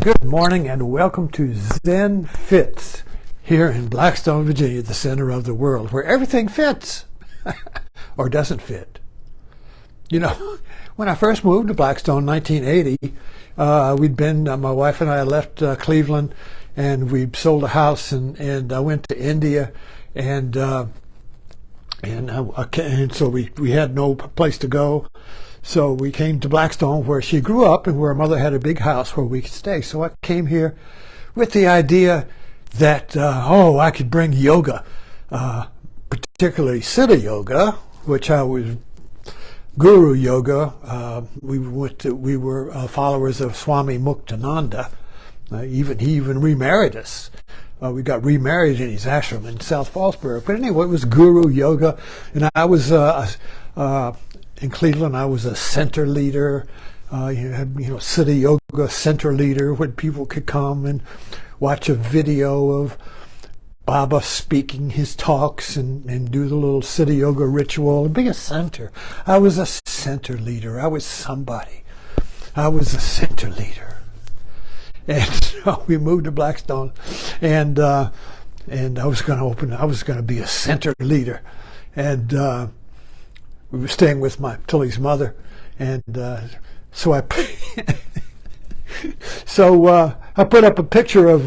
Good morning and welcome to Zen Fits here in Blackstone, Virginia, the center of the world, where everything fits or doesn't fit. You know, when I first moved to Blackstone in 1980, my wife and I left Cleveland, and we sold a house, and I went to India, and so we had no place to go. So we came to Blackstone, where she grew up and where her mother had a big house where we could stay. So I came here with the idea that, I could bring yoga, particularly Siddha yoga, which I was Guru yoga. We were followers of Swami Muktananda. He even remarried us. We got remarried in his ashram in South Fallsburg. But anyway, it was Guru yoga, and I was in Cleveland. I was a center leader. Siddha yoga center leader, when people could come and watch a video of Baba speaking his talks and do the little Siddha yoga ritual and be a center. I was a center leader. I was somebody. I was a center leader. And so we moved to Blackstone, and I was going to be a center leader. And we were staying with Tilly's mother, and so I put up a picture of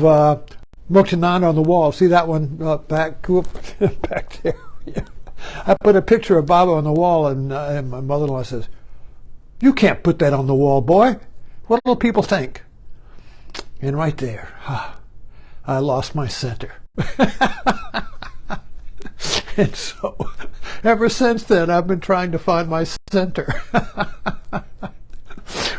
Muktananda on the wall. See that one back there? Yeah. I put a picture of Baba on the wall, and my mother-in-law says, "You can't put that on the wall, boy. What will people think?" And right there, I lost my center. And so, ever since then, I've been trying to find my center.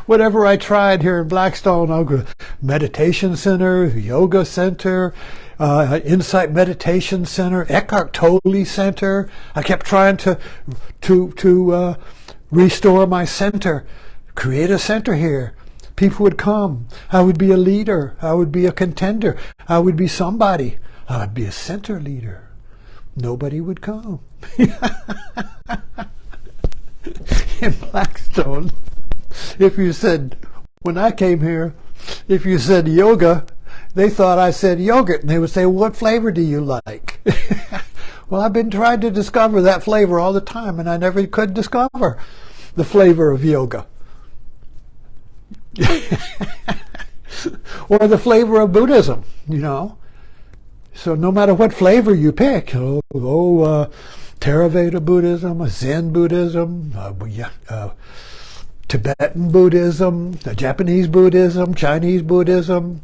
Whatever I tried here in Blackstone, I'll go meditation center, yoga center, insight meditation center, Eckhart Tolle center. I kept trying to restore my center, create a center here. People would come. I would be a leader. I would be a contender. I would be somebody. I would be a center leader. Nobody would come. In Blackstone, if you said, when I came here, if you said yoga, they thought I said yogurt, and they would say, "What flavor do you like?" Well, I've been trying to discover that flavor all the time, and I never could discover the flavor of yoga. Or the flavor of Buddhism, So no matter what flavor you pick, Theravada Buddhism, Zen Buddhism, Tibetan Buddhism, Japanese Buddhism, Chinese Buddhism,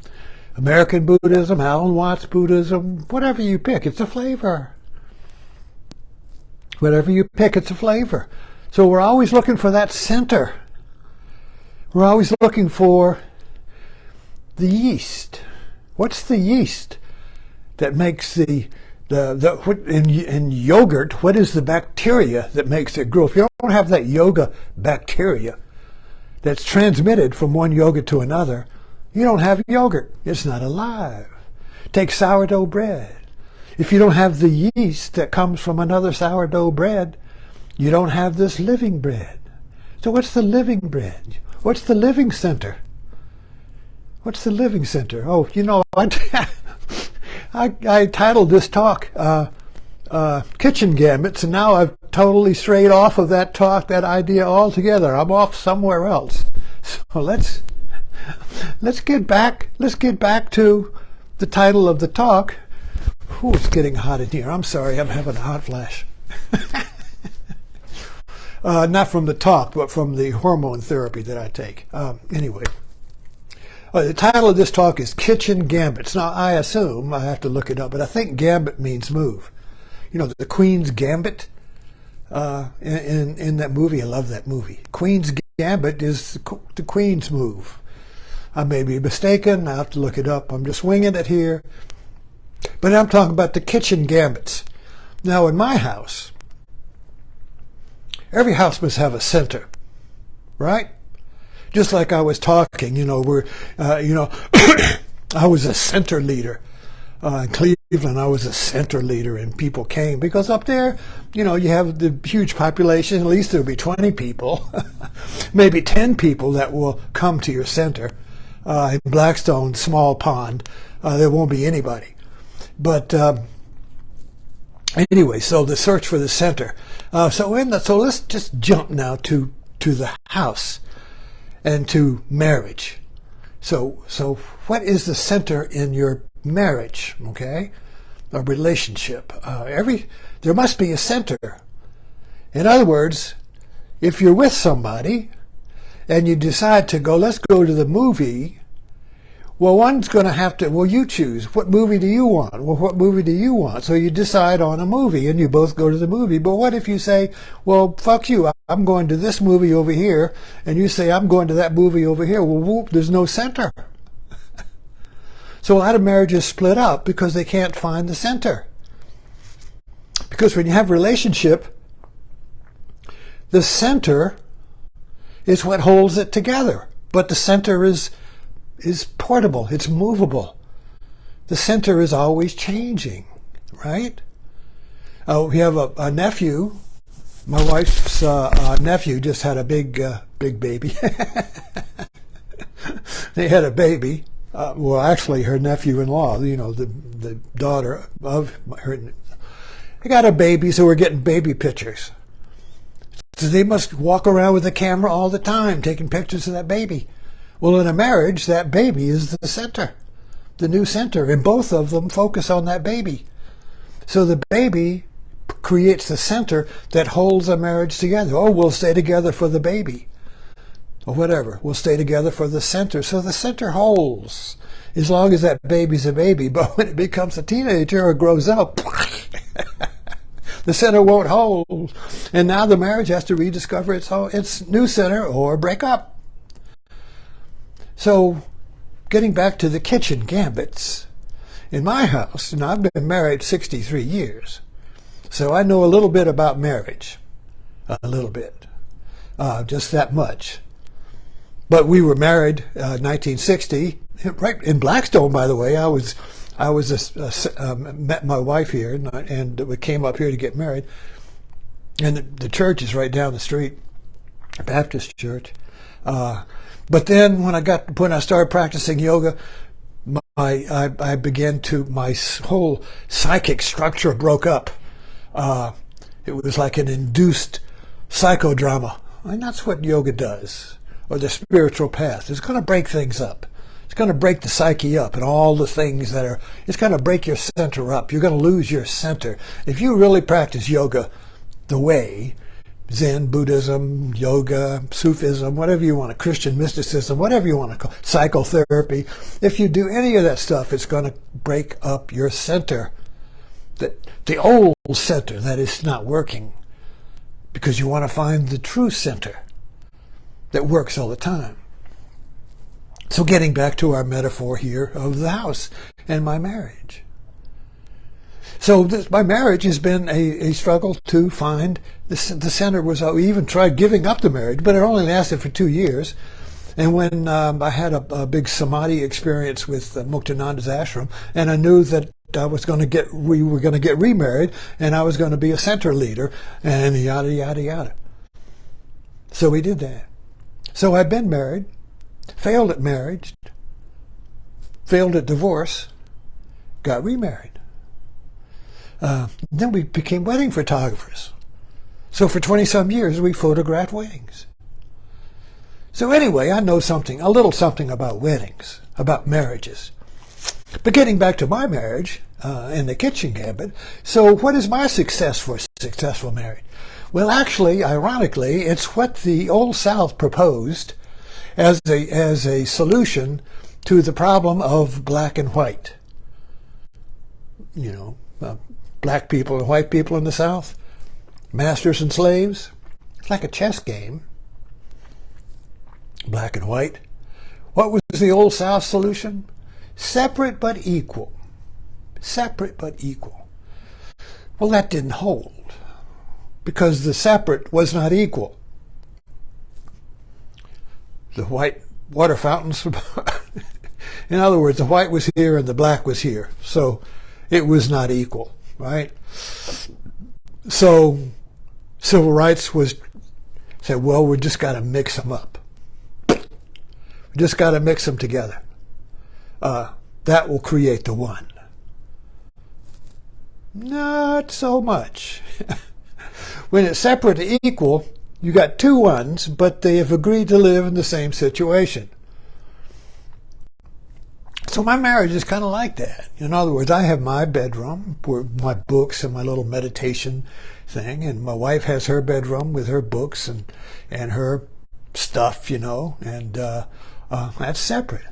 American Buddhism, Alan Watts Buddhism, whatever you pick, it's a flavor. Whatever you pick, it's a flavor. So we're always looking for that center. We're always looking for the yeast. What's the yeast that makes in yogurt? What is the bacteria that makes it grow? If you don't have that yoga bacteria that's transmitted from one yogurt to another, you don't have yogurt. It's not alive. Take sourdough bread. If you don't have the yeast that comes from another sourdough bread, you don't have this living bread. So what's the living bread? What's the living center? What's the living center? Oh, I titled this talk Kitchen Gambits, and now I've totally strayed off of that talk, that idea altogether. I'm off somewhere else. So let's get back to the title of the talk. Ooh, it's getting hot in here. I'm sorry, I'm having a hot flash. Not from the talk, but from the hormone therapy that I take. Anyway, the title of this talk is Kitchen Gambits. Now, I assume, I have to look it up, but I think gambit means move. The Queen's Gambit in that movie. I love that movie. Queen's Gambit is the Queen's move. I may be mistaken. I have to look it up. I'm just winging it here. But I'm talking about the kitchen gambits. Now, in my house, every house must have a center, right? Just like I was talking, I was a center leader. In Cleveland, I was a center leader, and people came because up there, you have the huge population. At least there'll be 20 people, maybe 10 people that will come to your center. in Blackstone, small pond. There won't be anybody. But anyway, so the search for the center. So let's just jump now to the house and to marriage. So what is the center in your marriage? Okay, a relationship. There must be a center. In other words, if you're with somebody and you decide to go, let's go to the movie. Well, one's going to have to, well, you choose. What movie do you want? Well, what movie do you want? So you decide on a movie and you both go to the movie. But what if you say, well, fuck you, I'm going to this movie over here, and you say, I'm going to that movie over here. Well, whoop, there's no center. So a lot of marriages split up because they can't find the center. Because when you have a relationship, the center is what holds it together. But the center is portable, it's movable. The center is always changing, right? We have a nephew. My wife's nephew just had a big baby. They had a baby. Well, actually, her nephew-in-law, the daughter of her, they got a baby, so we're getting baby pictures. So they must walk around with a camera all the time, taking pictures of that baby. Well, in a marriage, that baby is the center, the new center, and both of them focus on that baby. So the baby creates the center that holds a marriage together. Oh, we'll stay together for the baby, or whatever. We'll stay together for the center. So the center holds as long as that baby's a baby. But when it becomes a teenager or grows up, the center won't hold. And now the marriage has to rediscover its new center or break up. So, getting back to the kitchen gambits. In my house, and I've been married 63 years, so I know a little bit about marriage. A little bit. Just that much. But we were married 1960, right in Blackstone, by the way. I met my wife here, and we came up here to get married. And the church is right down the street, a Baptist church. But then when I started practicing yoga, my whole psychic structure broke up. It was like an induced psychodrama. And that's what yoga does, or the spiritual path. It's going to break things up. It's going to break the psyche up and all the things it's going to break your center up. You're going to lose your center. If you really practice yoga the way, Zen, Buddhism, yoga, Sufism, whatever you want, Christian mysticism, whatever you want to call it, psychotherapy. If you do any of that stuff, it's going to break up your center. The old center that is not working, because you want to find the true center that works all the time. So getting back to our metaphor here of the house and my marriage. So my marriage has been a struggle to find the center. We even tried giving up the marriage, but it only lasted for 2 years. And when I had a big samadhi experience with Muktananda's ashram, and I knew that we were going to get remarried, and I was going to be a center leader, and yada, yada, yada. So we did that. So I've been married, failed at marriage, failed at divorce, got remarried. Then we became wedding photographers. So for 20-some years, we photographed weddings. So anyway, I know a little something about weddings, about marriages. But getting back to my marriage and the Kitchen Gambit, so what is my success for a successful marriage? Well, actually, ironically, it's what the Old South proposed as a solution to the problem of black and white. Black people and white people in the South, masters and slaves. It's like a chess game, black and white. What was the Old South solution? Separate but equal. Separate but equal. Well, that didn't hold, because the separate was not equal. The white water fountains, in other words, the white was here and the black was here, so it was not equal. Right? So civil rights said, well, we just got to mix them up. We just got to mix them together. That will create the one. Not so much. When it's separate and equal, you got two ones, but they have agreed to live in the same situation. So my marriage is kind of like that. In other words, I have my bedroom where my books and my little meditation thing, and my wife has her bedroom with her books and her stuff, you know, and that's separate.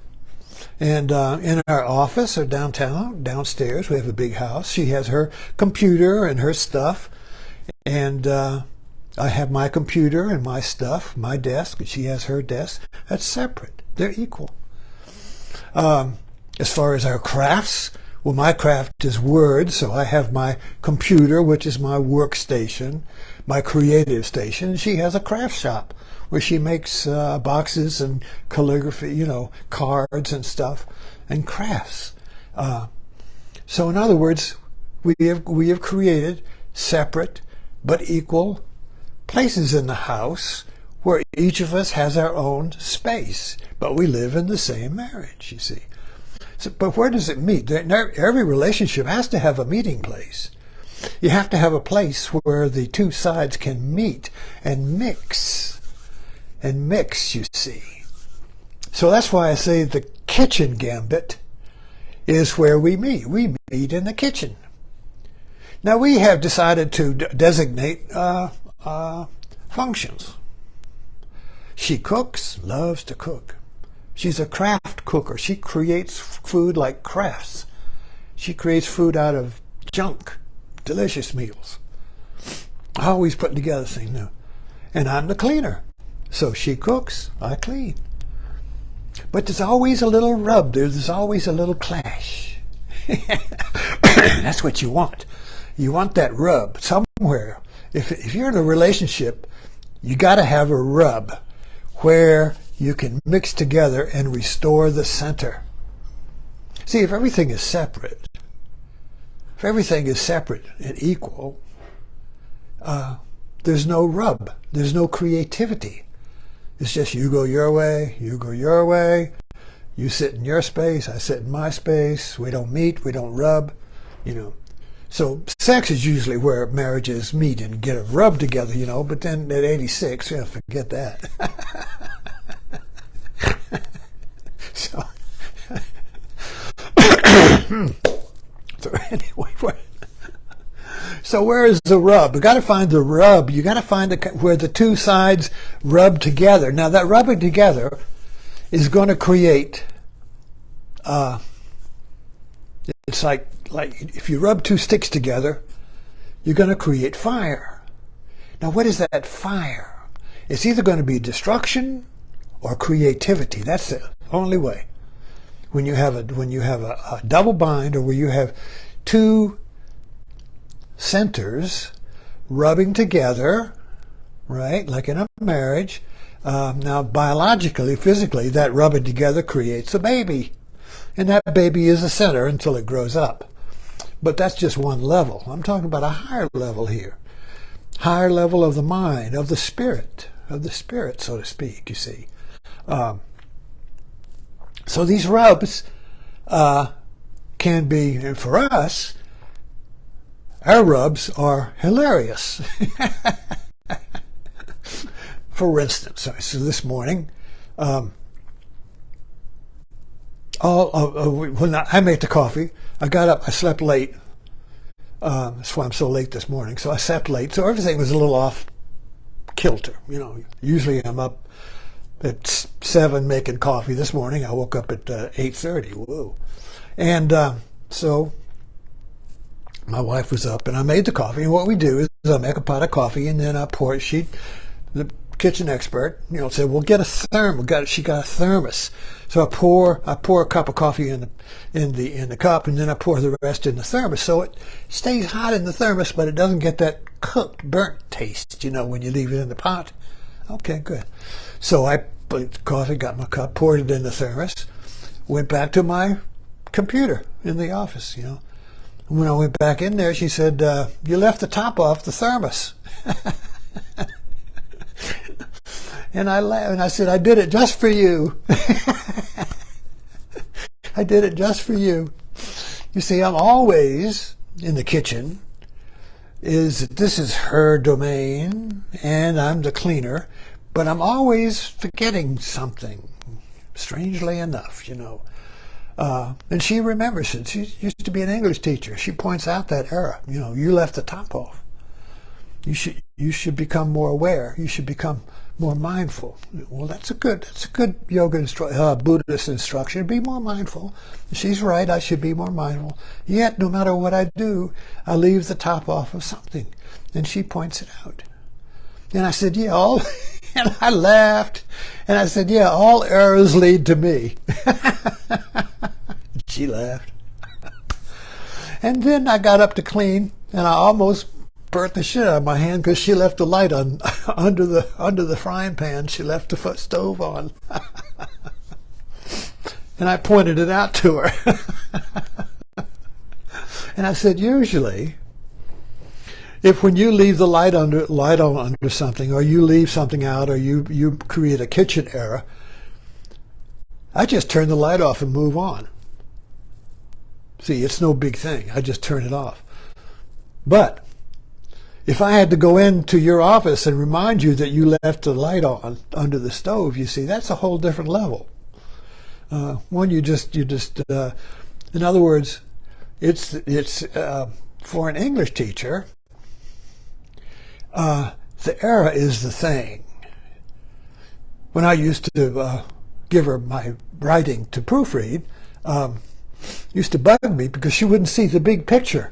And in our office or downstairs, we have a big house. She has her computer and her stuff, and I have my computer and my stuff, my desk, and she has her desk. That's separate. They're equal. As far as our crafts, well, my craft is words, so I have my computer, which is my workstation, my creative station, and she has a craft shop where she makes boxes and calligraphy, you know, cards and stuff, and crafts. So in other words, we have created separate but equal places in the house where each of us has our own space, but we live in the same marriage, you see. So, but where does it meet? Every relationship has to have a meeting place. You have to have a place where the two sides can meet and mix, you see. So that's why I say the kitchen gambit is where we meet. We meet in the kitchen. Now we have decided to designate functions. She cooks, loves to cook. She's a craft cooker. She creates food like crafts. She creates food out of junk, delicious meals. Always putting together things new. And I'm the cleaner. So she cooks, I clean. But there's always a little rub. There's always a little clash. That's what you want. You want that rub somewhere. If you're in a relationship, you got to have a rub where you can mix together and restore the center. See, if everything is separate, and equal, there's no rub. There's no creativity. It's just you go your way, you go your way, you sit in your space, I sit in my space, we don't meet, we don't rub, you know. So sex is usually where marriages meet and get a rub together, you know, but then at 86, yeah, forget that. So, anyway, so where is the rub? You got to find the rub. You got to find where the two sides rub together. Now that rubbing together is going to create. It's like if you rub two sticks together, you're going to create fire. Now what is that fire? It's either going to be destruction or creativity. That's the only way. When you have a double bind, or where you have two centers rubbing together, right? Like in a marriage. Now biologically, physically, that rubbing together creates a baby. And that baby is the center until it grows up. But that's just one level. I'm talking about a higher level here. Higher level of the mind, of the spirit, so to speak, you see. So these rubs can be, and for us, our rubs are hilarious. For instance, so this morning, when I made the coffee, I got up, I slept late. That's why I'm so late this morning. So I slept late, so everything was a little off kilter. You know, usually I'm up at 7 making coffee. This morning I woke up at 8:30. Whoa! And so my wife was up, and I made the coffee. And what we do is I make a pot of coffee, and then I pour it. The kitchen expert, you know, said, "Well, get a thermos." She got a thermos. So I pour a cup of coffee in the cup, and then I pour the rest in the thermos. So it stays hot in the thermos, but it doesn't get that cooked, burnt taste, you know, when you leave it in the pot. Okay, good. So I put the coffee, got my cup, poured it in the thermos, went back to my computer in the office, you know. When I went back in there, she said, "You left the top off the thermos." And I laughed, and I said, I did it just for you. I did it just for you. You see, I'm always in the kitchen. This is her domain, and I'm the cleaner, but I'm always forgetting something, strangely enough, you know. And she remembers it. She used to be an English teacher. She points out that error. You know, you left the top off. You should become more aware. You should become more mindful. Well, that's a good yoga Buddhist instruction. Be more mindful. She's right. I should be more mindful. Yet, no matter what I do, I leave the top off of something. And she points it out. And I said, yeah, and I laughed. And I said, yeah, all errors lead to me. She laughed. And then I got up to clean, and I almost burnt the shit out of my hand because she left the light on under the frying pan. She left the stove on. And I pointed it out to her. And I said, usually, if when you leave the light on under something, or you leave something out, or you create a kitchen error, I just turn the light off and move on. See, it's no big thing. I just turn it off. But if I had to go into your office and remind you that you left the light on under the stove, you see, that's a whole different level. In other words, it's for an English teacher, the error is the thing. When I used to give her my writing to proofread, used to bug me because she wouldn't see the big picture.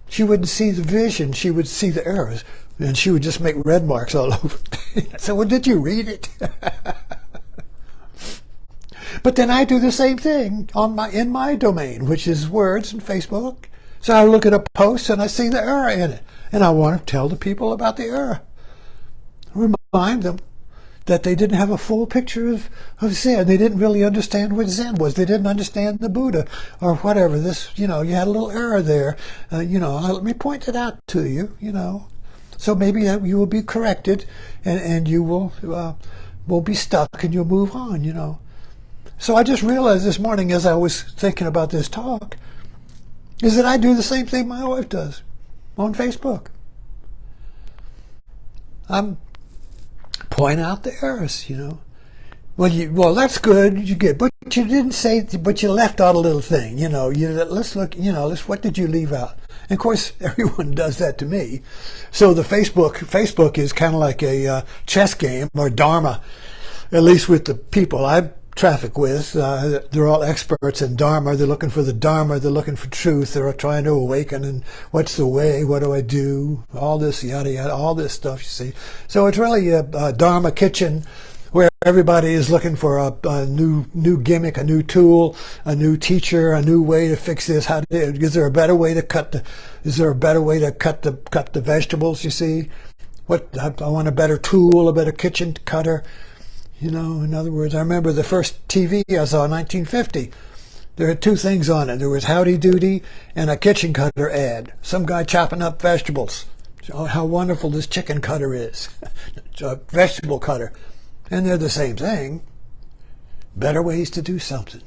She wouldn't see the vision. She would see the errors, and she would just make red marks all over. I said, well, did you read it? But then I do the same thing in my domain, which is words and Facebook. So I look at a post and I see the error in it, and I want to tell the people about the error. Remind them that they didn't have a full picture of Zen. They didn't really understand what Zen was. They didn't understand the Buddha or whatever. You had a little error there. Let me point it out to you, So maybe that you will be corrected and you will be stuck and you'll move on, So I just realized this morning as I was thinking about this talk is that I do the same thing my wife does on Facebook. I'm point out the errors, Well, that's good. You get, but you didn't say. But you left out a little thing, Let's look, what did you leave out? And of course, everyone does that to me. So the Facebook is kind of like a chess game or Dharma, at least with the people I traffic with. They're all experts in Dharma. They're looking for the Dharma. They're looking for truth. They're trying to awaken. And what's the way? What do I do? All this yada yada. All this stuff. You see. So it's really a Dharma kitchen where everybody is looking for a new gimmick, a new tool, a new teacher, a new way to fix this. Is there a better way to cut the vegetables? You see. I want a better tool, a better kitchen cutter. In other words, I remember the first TV I saw in 1950. There had two things on it. There was Howdy Doody and a kitchen cutter ad. Some guy chopping up vegetables. Oh, how wonderful this chicken cutter is. A vegetable cutter. And they're the same thing. Better ways to do something,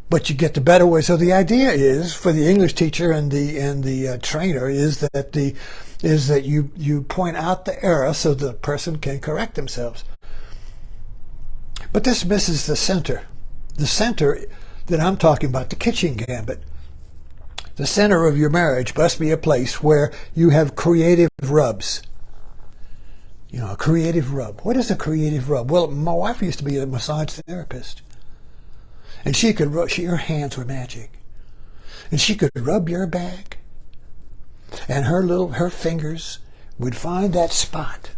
But you get the better way. So the idea is for the English teacher and the trainer is that you point out the error so the person can correct themselves. But this misses the center. The center that I'm talking about, the kitchen gambit. The center of your marriage must be a place where you have creative rubs. A creative rub. What is a creative rub? Well, my wife used to be a massage therapist. And she could rub, her hands were magic. And she could rub your back. And her fingers would find that spot.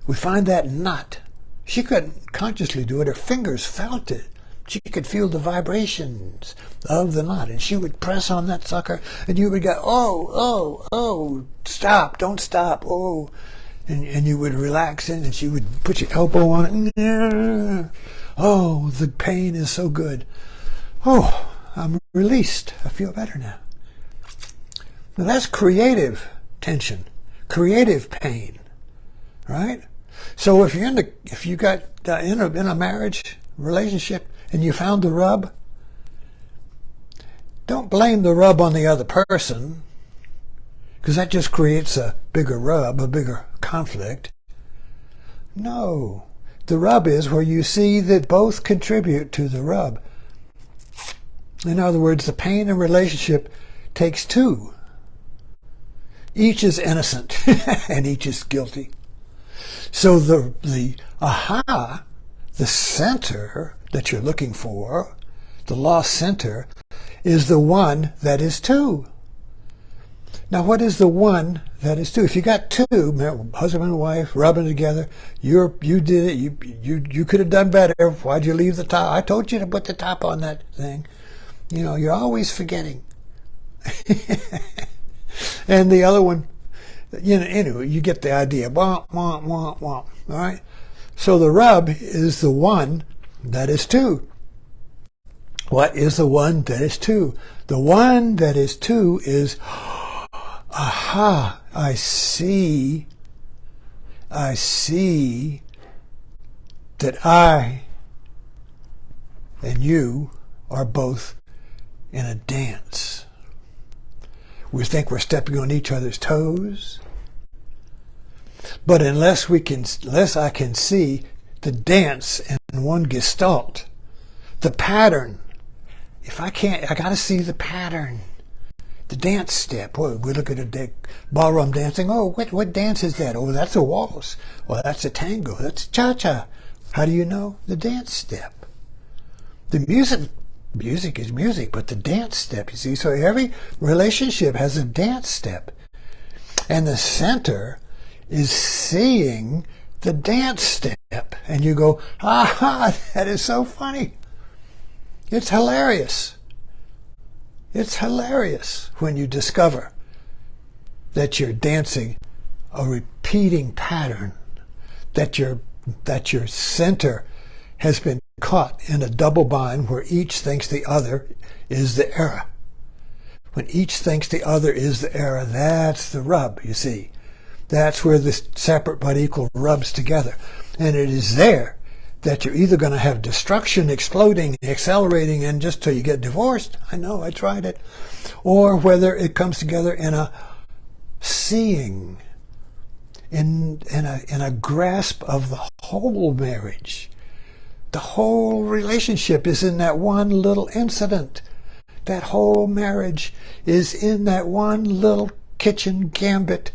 Would find that knot. She couldn't consciously do it. Her fingers felt it. She could feel the vibrations of the knot. And she would press on that sucker. And you would go, oh, stop, don't stop, oh. And you would relax in and she would put your elbow on it. Oh, the pain is so good. Oh, I'm released. I feel better now. Now that's creative tension, creative pain, right? So if you got in a marriage relationship and you found the rub, don't blame the rub on the other person, because that just creates a bigger rub, a bigger conflict. No, the rub is where you see that both contribute to the rub. In other words, the pain in relationship takes two. Each is innocent and each is guilty. So the aha, the center that you're looking for, the lost center, is the one that is two. Now, what is the one that is two? If you got two, husband and wife, rubbing together, you did it. You could have done better. Why'd you leave the top? I told you to put the top on that thing. You know, you're always forgetting. And the other one, you know, anyway, you get the idea. Womp, womp, womp, womp. All right. So the rub is the one that is two. What is the one that is two? The one that is two is, aha, I see that I and you are both in a dance. We think we're stepping on each other's toes, but unless I can see the dance in one gestalt, the pattern. If I can't, I got to see the pattern, the dance step. Well, we look at a ballroom dancing. Oh, what dance is that? Oh, that's a waltz. Well, that's a tango. That's a cha-cha. How do you know? The dance step. The music is music, but the dance step, you see. So every relationship has a dance step. And the center is seeing the dance step. And you go, aha, that is so funny. It's hilarious. It's hilarious when you discover that you're dancing a repeating pattern, that your center has been caught in a double bind where each thinks the other is the error. When each thinks the other is the error, that's the rub, you see. That's where the separate but equal rubs together. And it is there that you're either going to have destruction, exploding, accelerating, and just till you get divorced. I know, I tried it. Or whether it comes together in a seeing, in a grasp of the whole marriage. The whole relationship is in that one little incident. That whole marriage is in that one little kitchen gambit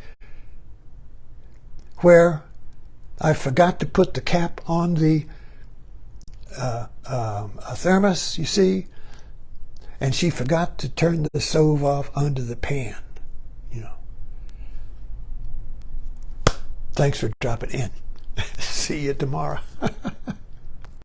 where I forgot to put the cap on the thermos, you see, and she forgot to turn the stove off under the pan, you know. Thanks for dropping in. See you tomorrow.